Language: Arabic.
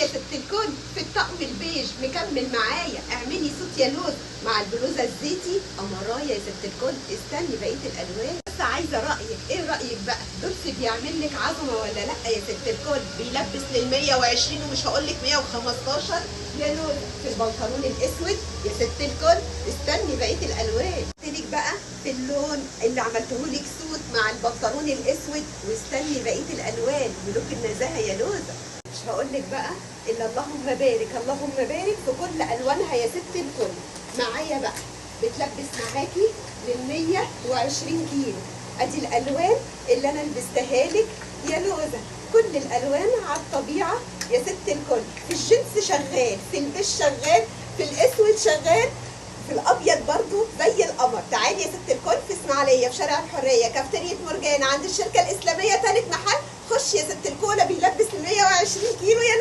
يا ست الكل في الطقم البيج مكمل معايا. اعملي صوت يا لوز مع البلوزه الزيتي قمرايه يا ست الكل. استني بقيه الالوان. بس عايزه رايك، ايه رايك بقى؟ دولسي بيعمل لك عظمه ولا لا يا ست الكل؟ بيلبس لل 120 ومش هقول لك 115 يا لوز في البنطلون الاسود يا ست الكل. استني بقيه الالوان. قلت لك بقى في اللون اللي عملته لك سوت مع البنطلون الاسود. واستني بقيه الالوان ملوك النزاهه يا لوزه. مش هقول لك بقى الا اللهم بارك اللهم بارك في كل الوانها يا ست الكل. معايا بقى بتلبس معاكي لل 120 كيلو. ادي الالوان اللي انا لبستها لك يا لوزه. كل الالوان على الطبيعه يا ست الكل. في الجنس شغال، في البيج شغال، في الاسود شغال، في الابيض برضو زي القمر. تعالي يا ست الكل في اسماعيليه في شارع الحريه كافتريه مرجان عند الشركه الاسلاميه ثالث محل. خش يا ست الكوله بيلبس ال 120 كيلو يا